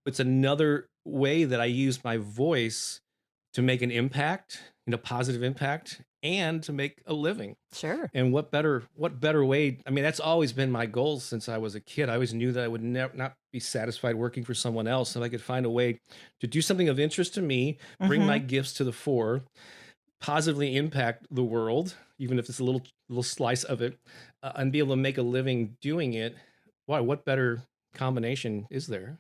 it's another way that I use my voice to make an impact, positive impact, and to make a living. Sure. And what better way? I mean, that's always been my goal since I was a kid. I always knew that I would never not be satisfied working for someone else. If I could find a way to do something of interest to me, bring my Mhm. gifts to the fore, positively impact the world, even if it's a little slice of it, and be able to make a living doing it. Why? What better combination is there?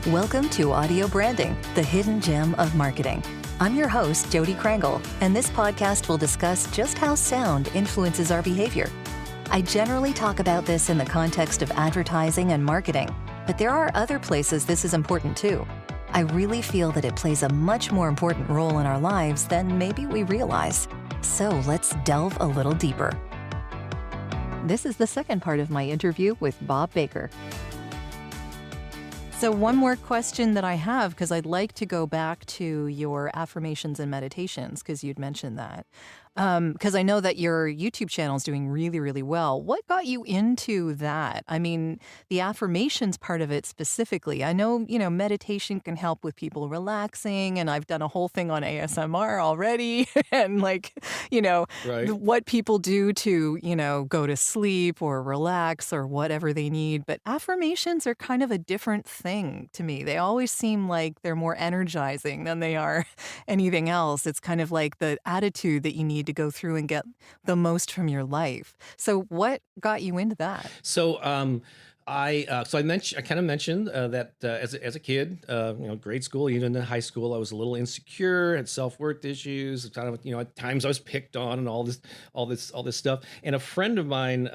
Welcome to Audio Branding, the hidden gem of marketing. I'm your host, Jody Krangle, and this podcast will discuss just how sound influences our behavior. I generally talk about this in the context of advertising and marketing, but there are other places this is important too. I really feel that it plays a much more important role in our lives than maybe we realize. So let's delve a little deeper. This is the second part of my interview with Bob Baker. So one more question that I have, because I'd like to go back to your affirmations and meditations, because you'd mentioned that. Because I know that your YouTube channel is doing really, really well. What got you into that? I mean, the affirmations part of it specifically. I know, meditation can help with people relaxing, and I've done a whole thing on ASMR already, and Right. what people do to, go to sleep or relax or whatever they need. But affirmations are kind of a different thing to me. They always seem like they're more energizing than they are anything else. It's kind of like the attitude that you need to go through and get the most from your life. So what got you into that? So, I kind of mentioned that as a kid, grade school, even in high school, I was a little insecure, had self worth issues. Kind of, at times I was picked on and all this stuff. And a friend of mine,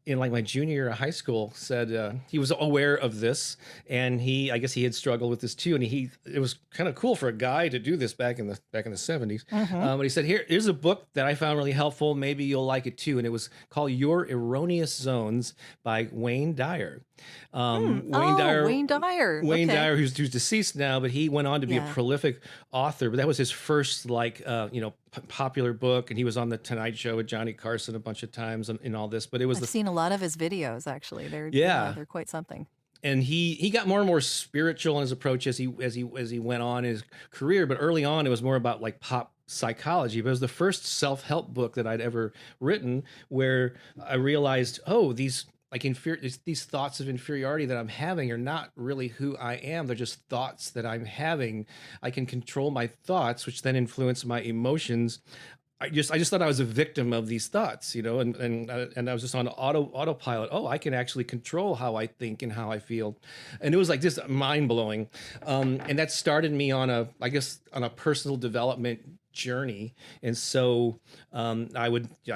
in like my junior year of high school, said he was aware of this, and I guess he had struggled with this too. And it was kind of cool for a guy to do this back in the 70s. Mhm. But he said, here's a book that I found really helpful. Maybe you'll like it too. And it was called Your Erroneous Zones by Wayne Dyer. Hmm. Wayne Oh, Dyer, Wayne Dyer. Wayne Okay. Dyer, who's deceased now, but he went on to be a Yeah. prolific author. But that was his first, popular book, and he was on the Tonight Show with Johnny Carson a bunch of times and all this. But it was I've the seen a lot of his videos actually. yeah, They're quite something. and he got more and more spiritual in his approach as he went on in his career. But early on, it was more about like pop psychology. But it was the first self-help book that I'd ever written, where I realized, oh, these thoughts of inferiority that I'm having are not really who I am. They're just thoughts that I'm having. I can control my thoughts, which then influence my emotions. I just thought I was a victim of these thoughts, and I was just on autopilot. Oh, I can actually control how I think and how I feel, and it was like just mind blowing, and that started me on a personal development journey. And so I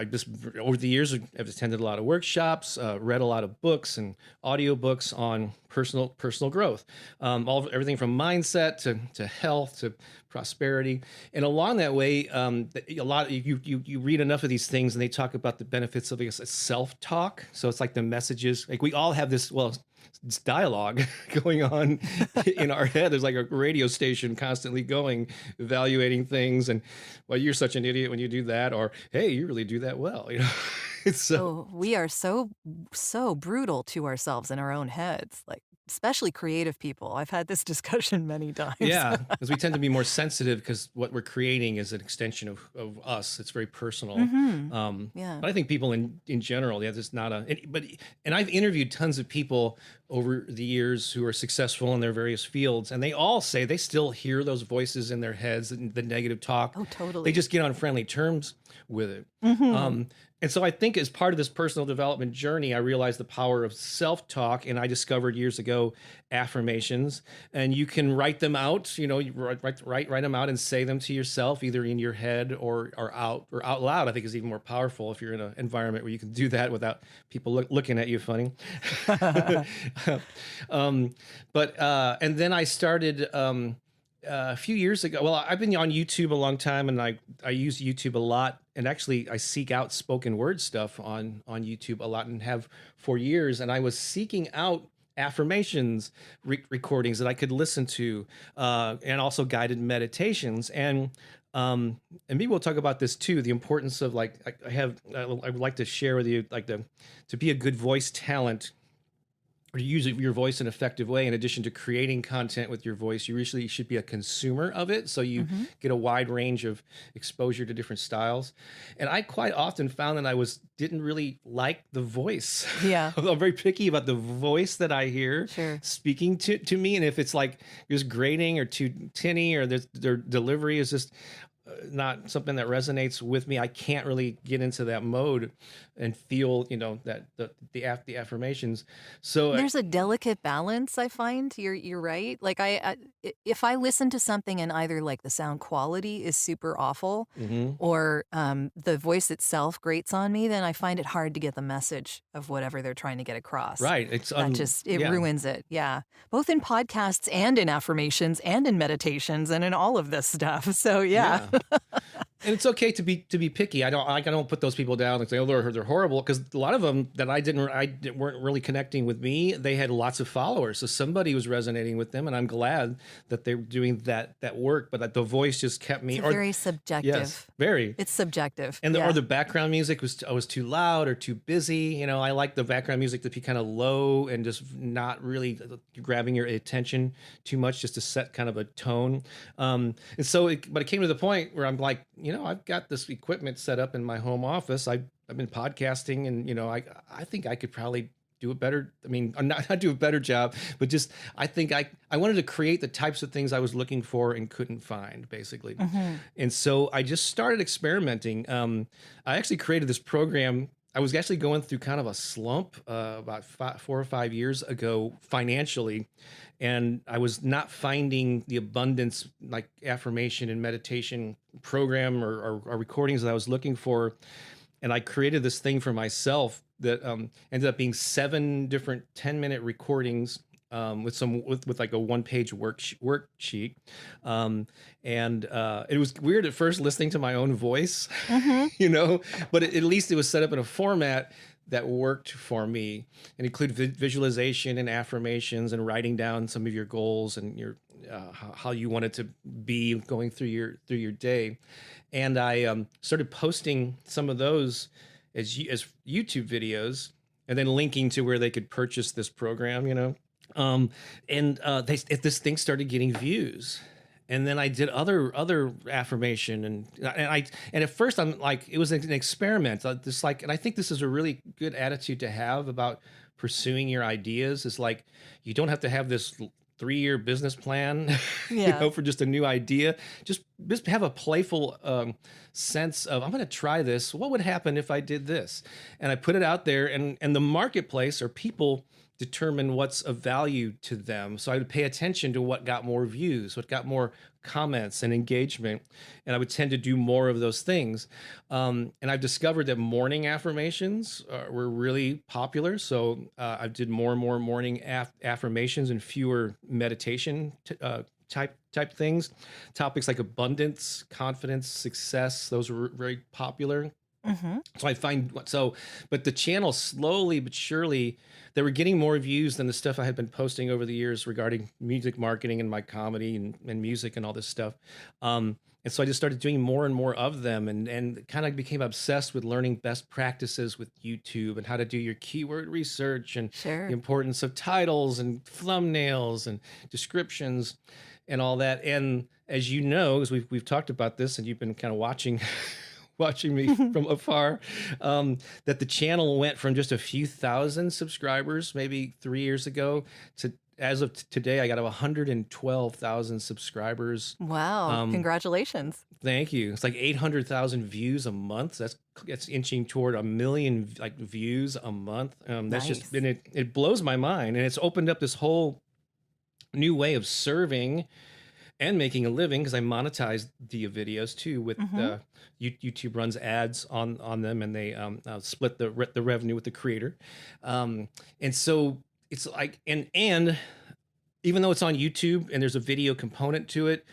just over the years I've attended a lot of workshops, read a lot of books and audiobooks on personal growth, everything from mindset to health to prosperity. And along that way, a lot you read enough of these things, and they talk about the benefits of, I guess, self-talk. So it's like the messages, like we all have this, well, it's dialogue going on in our head. There's like a radio station constantly going, evaluating things, and, well, you're such an idiot when you do that, or hey, you really do that well. It's so. Oh, we are so brutal to ourselves in our own heads, like especially creative people. I've had this discussion many times. Yeah, because we tend to be more sensitive because what we're creating is an extension of us. It's very personal. Mhm. Yeah. But I think people in general, yeah, there's not and I've interviewed tons of people over the years who are successful in their various fields, and they all say they still hear those voices in their heads and the negative talk. Oh, They totally. just get on friendly terms with it. Mhm. Um, and so I think as part of this personal development journey, I realized the power of self-talk, and I discovered years ago affirmations. And you can write them out. You write them out and say them to yourself, either in your head or out loud. I think is even more powerful if you're in an environment where you can do that without people looking at you funny. um, but and then I started. A few years ago. Well, I've been on YouTube a long time, and I use YouTube a lot. And actually, I seek out spoken word stuff on YouTube a lot, and have for years. And I was seeking out affirmations recordings that I could listen to, and also guided meditations. And And maybe we'll talk about this too, the importance of like, I would like to share with you, like to be a good voice talent, or to use your voice in an effective way, in addition to creating content with your voice, you usually should be a consumer of it. So you Hmm. get a wide range of exposure to different styles. And I quite often found that didn't really like the voice. Yeah, I'm very picky about the voice that I hear sure. speaking to me. And if it's like just grating or too tinny, or their delivery is just not something that resonates with me, I can't really get into that mode and feel, that the affirmations. So There's a delicate balance, I find. You're right. Like if I listen to something and either like the sound quality is super awful mhm. or the voice itself grates on me, then I find it hard to get the message of whatever they're trying to get across. Right. That just it Yeah. ruins it. Yeah. Both in podcasts and in affirmations and in meditations and in all of this stuff. So yeah. Yeah. And it's okay to be picky. I don't put those people down and say, oh, they're horrible, because a lot of them that weren't really connecting with me. They had lots of followers, so somebody was resonating with them, and I'm glad that they're doing that work. But that the voice just kept me. It's very subjective. Yes, very. It's subjective. And Yeah. the background music was too loud or too busy. I like the background music to be kind of low and just not really grabbing your attention too much, just to set kind of a tone. And so, but it came to the point where I'm like, I've got this equipment set up in my home office. I've been podcasting, and I think I could probably do a better. I mean, not do a better job, but just I think I wanted to create the types of things I was looking for and couldn't find, basically. Hmm. And so I just started experimenting. I actually created this program. I was actually going through kind of a slump about 4 or 5 years ago financially, and I was not finding the abundance, like affirmation and meditation program or recordings that I was looking for. And I created this thing for myself that ended up being 7 different 10-minute recordings, with like a 1-page worksheet. And it was weird at first listening to my own voice, Hmm. but at least it was set up in a format that worked for me, and included visualization and affirmations and writing down some of your goals and your how you wanted to be going through your day. And I started posting some of those as YouTube videos, and then linking to where they could purchase this program. And this thing started getting views. And then I did other affirmation, and at first I'm like, it was an experiment. Just like, and I think this is a really good attitude to have about pursuing your ideas. Is like, you don't have to have this 3-year business plan, Yeah. for just a new idea. Just have a playful sense of, I'm going to try this. What would happen if I did this? And I put it out there, and the marketplace or people determine what's of value to them. So I would pay attention to what got more views, what got more comments and engagement, and I would tend to do more of those things. And I've discovered that morning affirmations were really popular. So I did more and more morning affirmations and fewer meditation type things. Topics like abundance, confidence, success, those were very popular. Hmm. So but the channel, slowly but surely, they were getting more views than the stuff I had been posting over the years regarding music marketing and my comedy and music and all this stuff. And so I just started doing more and more of them, and kind of became obsessed with learning best practices with YouTube and how to do your keyword research and Sure. the importance of titles and thumbnails and descriptions and all that. And as you know, because we've talked about this, and you've been kind of watching me from afar, that the channel went from just a few thousand subscribers maybe 3 years ago to, as of today, I got 112,000 subscribers. Wow. Um, Congratulations. Thank you. It's like 800,000 views a month. That's inching toward 1 million like views a month. That's Nice. just been it blows my mind, and it's opened up this whole new way of serving and making a living, because I monetize the videos too with Hmm. YouTube runs ads on them, and they split the revenue with the creator. And so it's like, and even though it's on YouTube and there's a video component to it,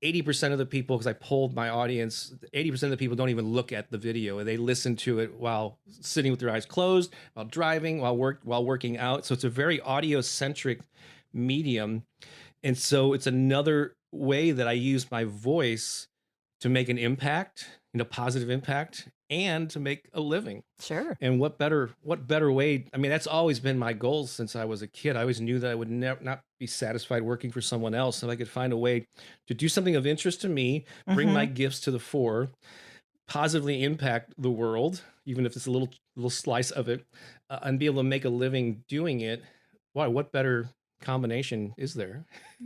80% of the people, because I polled my audience, 80% of the people don't even look at the video, and they listen to it while sitting with their eyes closed, while driving, while working out. So it's a very audio centric medium. And so it's another way that I use my voice to make an impact, positive impact, and to make a living. Sure. And what better way? I mean, that's always been my goal since I was a kid. I always knew that I would never not be satisfied working for someone else. If I could find a way to do something of interest to me, bring my Hmm. gifts to the fore, positively impact the world, even if it's a little slice of it, and be able to make a living doing it. Why? What better combination is there?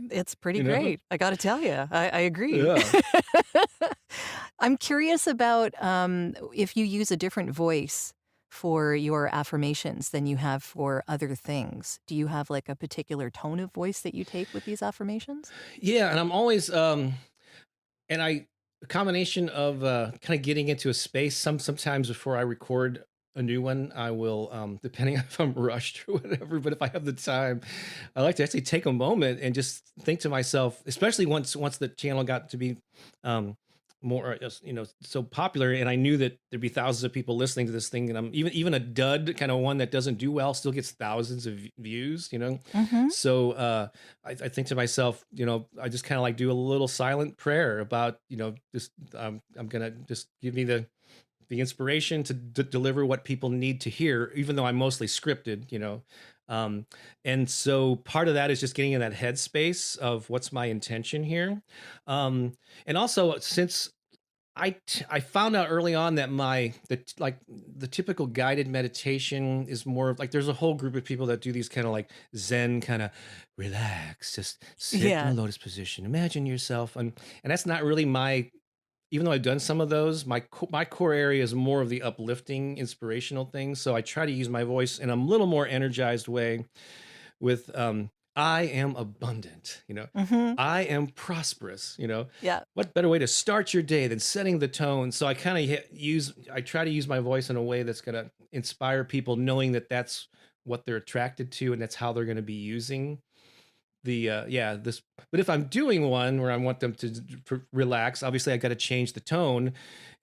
It's pretty You know? great. I got to tell you, I agree. Yeah. I'm curious about if you use a different voice for your affirmations than you have for other things. Do you have like a particular tone of voice that you take with these affirmations? Yeah, and I'm always and I a combination of kind of getting into a space sometimes before I record a new one, I will depending if I'm rushed or whatever, but if I have the time, I like to actually take a moment and just think to myself, especially once the channel got to be um more so popular, and I knew that there'd be thousands of people listening to this thing, and I'm even a dud kind of one that doesn't do well still gets thousands of views. Hmm. So I think to myself, I just kind of like do a little silent prayer about, just I'm gonna just give me the inspiration to deliver what people need to hear, even though I'm mostly scripted. Um, and so part of that is just getting in that headspace of what's my intention here. And also since I found out early on that the typical guided meditation is more of like there's a whole group of people that do these kind of like Zen kind of relax, just sit in a Yeah. lotus position, imagine yourself, and that's not really my. Even though I've done some of those, my core area is more of the uplifting, inspirational things. So I try to use my voice in a little more energized way with I am abundant, Hmm. I am prosperous. Yeah. What better way to start your day than setting the tone? So I try to use my voice in a way that's going to inspire people, knowing that that's what they're attracted to and that's how they're going to be using this. But if I'm doing one where I want them to relax, obviously I got to change the tone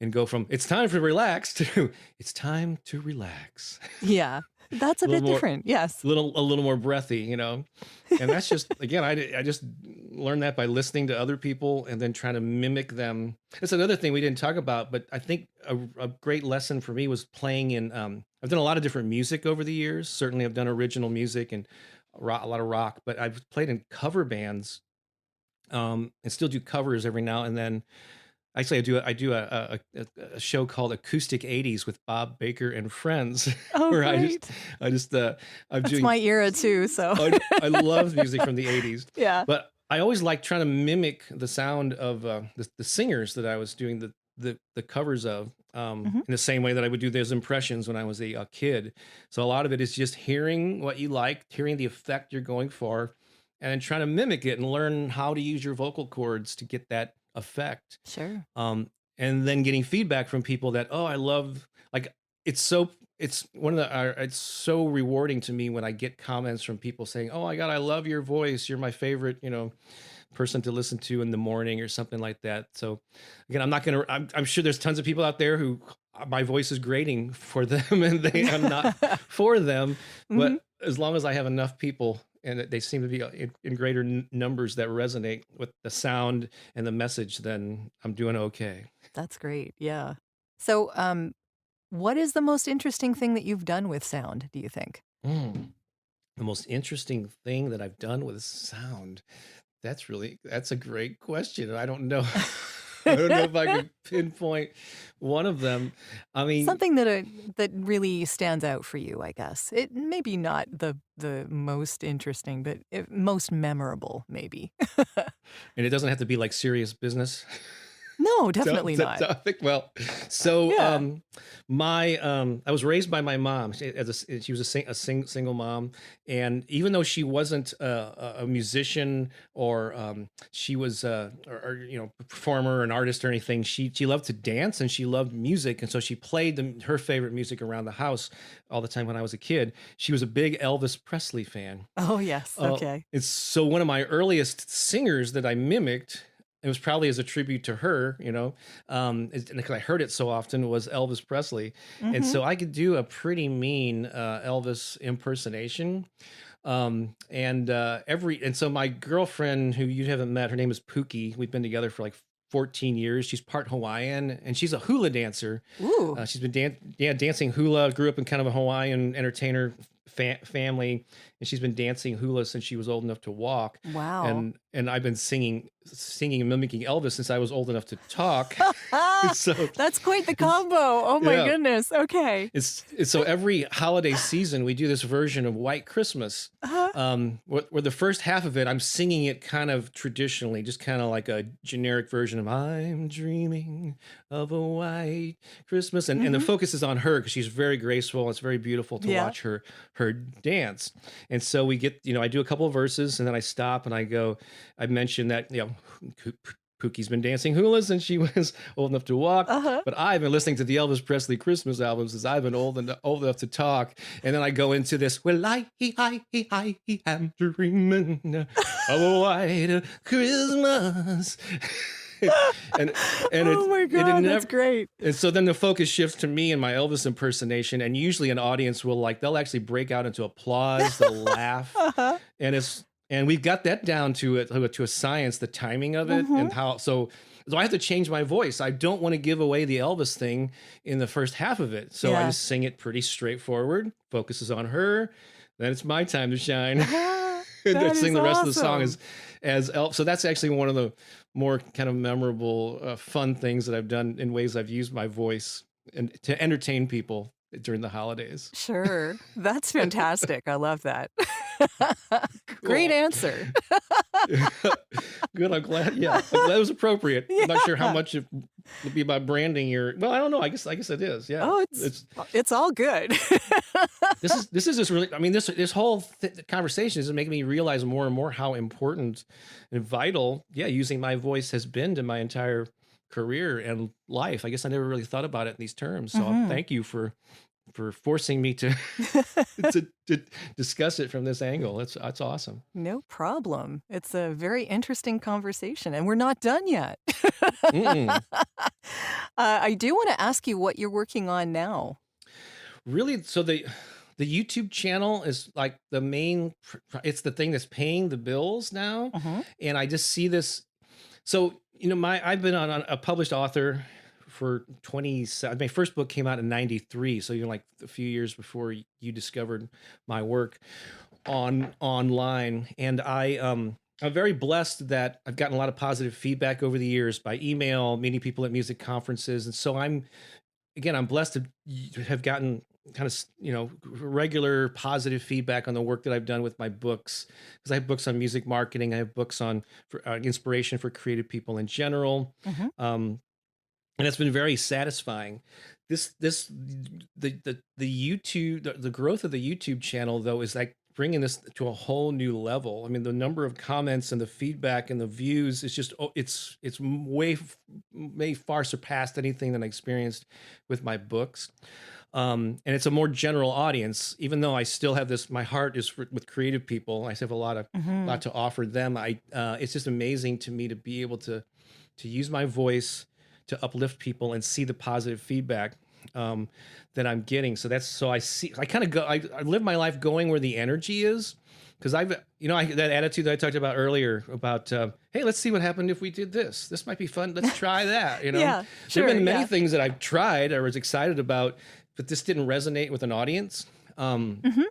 and go from it's time to relax to it's time to relax. Yeah. That's A a little bit more different. Yes. a little more breathy. And that's just again I just learned that by listening to other people and then trying to mimic them. That's another thing we didn't talk about, but I think a great lesson for me was playing in I've done a lot of different music over the years. Certainly I've done original music and a lot of rock, but I've played in cover bands and still do covers every now and then. Actually, I do a show called Acoustic 80s with Bob Baker and friends, Oh, where great. I just I'm That's doing my era too. So, I love music from the 80s, yeah. but I always like trying to mimic the sound of the singers that I was doing the covers of Hmm. in the same way that I would do those impressions when I was a kid. So a lot of it is just hearing what you like, hearing the effect you're going for, and then trying to mimic it and learn how to use your vocal cords to get that effect. Sure. um and then getting feedback from people that, oh, I love, like, it's one of it's so rewarding to me when I get comments from people saying, oh my god, I love your voice, you're my favorite person to listen to in the morning or something like that. So again, I'm sure there's tons of people out there who my voice is grating for them and I'm not for them, Hmm. but as long as I have enough people and that they seem to be in greater numbers that resonate with the sound and the message, then I'm doing okay. That's great. Yeah. So, what is the most interesting thing that you've done with sound, do you think? Mm. The most interesting thing that I've done with sound. That's a great question. I don't know. I don't know if I could pinpoint one of them. I mean, Something that really stands out for you, I guess. It maybe not the most interesting, but most memorable, maybe. and it doesn't have to be like serious business. No, definitely not. Topic. Well, so Yeah. my I was raised by my mom. She was single mom, and even though she wasn't a musician or she was or performer, an artist or anything, she loved to dance and she loved music, and so she played her favorite music around the house all the time when I was a kid. She was a big Elvis Presley fan. Oh, yes. Okay. It's so one of my earliest singers that I mimicked. It was probably as a tribute to her, and because I heard it so often, was Elvis Presley, and Mhm. so I could do a pretty mean Elvis impersonation. And so my girlfriend, who you haven't met, her name is Pookie. We've been together for like 14 years. She's part Hawaiian, and she's a hula dancer. Ooh. She's been dancing hula. Grew up in kind of a Hawaiian entertainer family, and she's been dancing hula since she was old enough to walk. Wow. And I've been singing and mimicking Elvis since I was old enough to talk. So That's quite the combo. Oh my goodness. Okay. it's so every holiday season we do this version of White Christmas. Where the first half of it, I'm singing it kind of traditionally, just kind of like a generic version of "I'm dreaming of a white Christmas," and the focus is on her because she's very graceful. It's very beautiful to watch her dance. And so we get, I do a couple of verses, and then I stop and I mentioned that Pookie's been dancing hula since she was old enough to walk, but I've been listening to the Elvis Presley Christmas albums since I've been old enough to talk. And then I go into this, well, I am dreaming of a white Christmas. and oh my God, that's great. And so then the focus shifts to me and my Elvis impersonation, and usually an audience they'll actually break out into applause, they'll laugh, and we've got that down to a science, the timing of it, and how so I have to change my voice. I don't want to give away the Elvis thing in the first half of it, so I just sing it pretty straightforward. Focuses on her, then it's my time to shine. And I sing the rest of the song as Elvis. So that's actually one of the more kind of memorable, fun things that I've done in ways I've used my voice and to entertain people during the holidays. Sure. That's fantastic. I love that. Great answer. Good. I'm glad. Yeah. I'm glad it was appropriate. I'm not sure how much it would be about branding well, I don't know. I guess it is. Yeah. Oh, it's all good. This is just really, this whole conversation is making me realize more and more how important and vital, using my voice has been to my entire career and life. I guess I never really thought about it in these terms. So thank you for forcing me to to discuss it from this angle. That's awesome. No problem. It's a very interesting conversation, and we're not done yet. I do want to ask you what you're working on now. Really? So the YouTube channel is like the main, it's the thing that's paying the bills now. And I just see this. So, I've been on a published author for 27. My first book came out in 93. So like a few years before you discovered my work online. And I'm very blessed that I've gotten a lot of positive feedback over the years by email, meeting people at music conferences. And so I'm blessed to have gotten kind of, regular positive feedback on the work that I've done with my books, because I have books on music marketing. I have books on inspiration for creative people in general. And it's been very satisfying. The YouTube, the growth of the YouTube channel though, is like bringing this to a whole new level. I mean, the number of comments and the feedback and the views is just, it's way far surpassed anything that I experienced with my books. And it's a more general audience, even though I still have my heart is with creative people. I still have a lot to offer them. It's just amazing to me to be able to use my voice to uplift people and see the positive feedback that I'm getting. So I live my life going where the energy is, because that attitude that I talked about earlier about, hey, let's see what happened if we did this. This might be fun. Let's try that. Yeah, sure, There've been many things that I've tried or was excited about, but this didn't resonate with an audience. And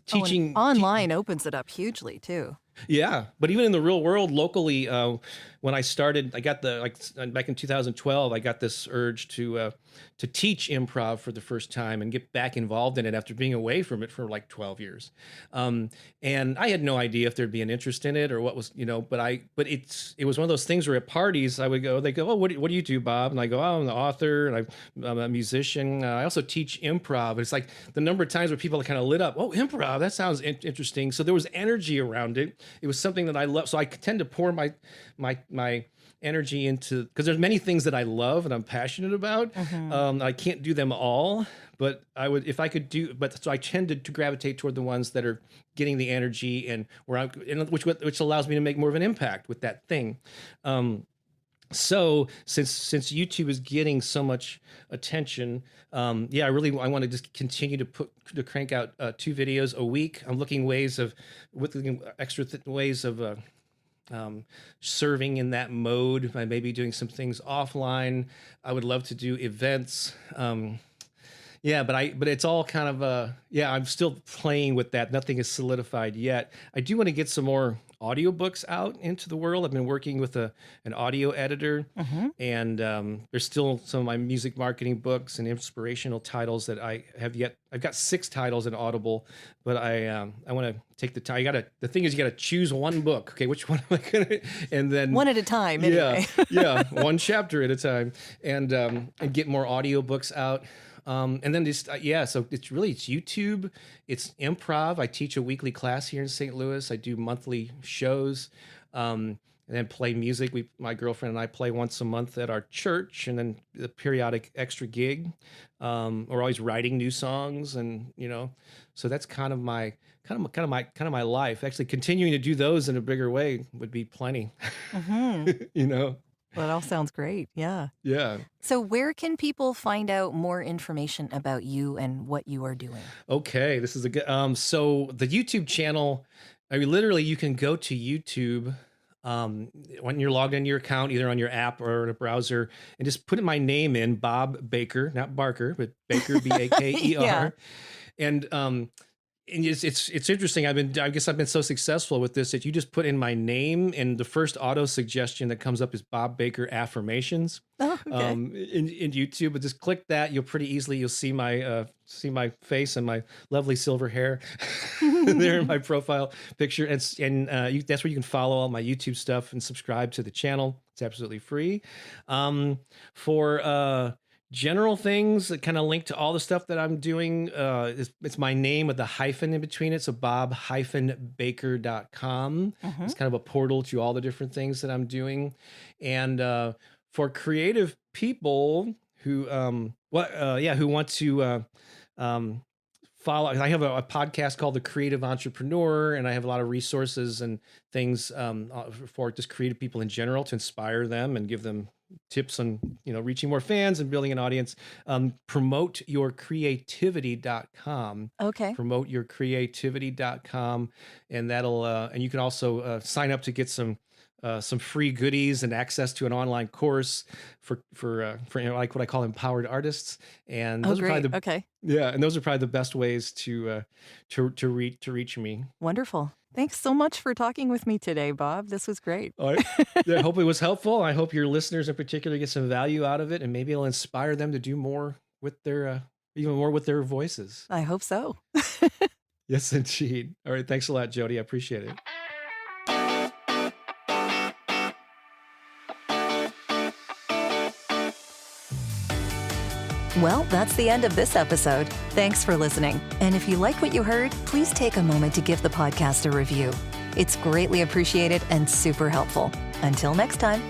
teaching online opens it up hugely too. Yeah, but even in the real world, locally, when I started, I got back in 2012, I got this urge to teach improv for the first time and get back involved in it after being away from it for like 12 years. And I had no idea if there'd be an interest in it or what was, but it was one of those things where at parties they go, oh, what do you do, Bob? And I go, oh, I'm the author and I'm a musician. I also teach improv. It's like the number of times where people kind of lit up, oh, improv, that sounds interesting. So there was energy around it. It was something that I love. So I tend to pour my energy into, because there's many things that I love and I'm passionate about. I can't do them all, but I would, if I could so I tended to gravitate toward the ones that are getting the energy and which allows me to make more of an impact with that thing. So since YouTube is getting so much attention, I want to just continue to crank out 2 videos a week. I'm looking extra ways of serving in that mode. I may be doing some things offline. I would love to do events. Yeah, but it's all kind of I'm still playing with that. Nothing is solidified yet. I do want to get some more audiobooks out into the world. I've been working with an audio editor, and there's still some of my music marketing books and inspirational titles that I have yet. I've got 6 titles in Audible, but I want to take the time. The thing is, you got to choose one book. Okay, which one am I gonna? And then one at a time. Anyway. Yeah, one chapter at a time, and get more audiobooks out. And then just, so it's YouTube, it's improv. I teach a weekly class here in St. Louis. I do monthly shows, and then play music. My girlfriend and I play once a month at our church, and then the periodic extra gig. We're always writing new songs, and so that's kind of my life. Actually, continuing to do those in a bigger way would be plenty. Well, that all sounds great. Yeah. Yeah. So where can people find out more information about you and what you are doing? Okay, this is a good. So the YouTube channel, literally you can go to YouTube when you're logged into your account, either on your app or in a browser, and just put my name in, Bob Baker, not Barker, but Baker, Baker. Yeah. And it's interesting. I guess I've been so successful with this that you just put in my name, and the first auto suggestion that comes up is Bob Baker Affirmations. Oh, okay. In YouTube, but just click that. You'll see my face and my lovely silver hair there in my profile picture, and that's where you can follow all my YouTube stuff and subscribe to the channel. It's absolutely free. For general things that kind of link to all the stuff that I'm doing, it's my name with the hyphen in between it, so bob-baker.com. It's kind of a portal to all the different things that I'm doing. And for creative people who want to follow, I have a podcast called The Creative Entrepreneur, and I have a lot of resources and things for just creative people in general to inspire them and give them tips on reaching more fans and building an audience. Promoteyourcreativity.com. Okay. Promoteyourcreativity.com, and that'll and you can also sign up to get some free goodies and access to an online course for like what I call empowered artists. And those are probably and those are probably the best ways to reach me. Wonderful. Thanks so much for talking with me today, Bob. This was great. All right. I hope it was helpful. I hope your listeners in particular get some value out of it, and maybe it'll inspire them to do more with their even more with their voices. I hope so. Yes, indeed. All right. Thanks a lot, Jody. I appreciate it. Well, that's the end of this episode. Thanks for listening. And if you like what you heard, please take a moment to give the podcast a review. It's greatly appreciated and super helpful. Until next time.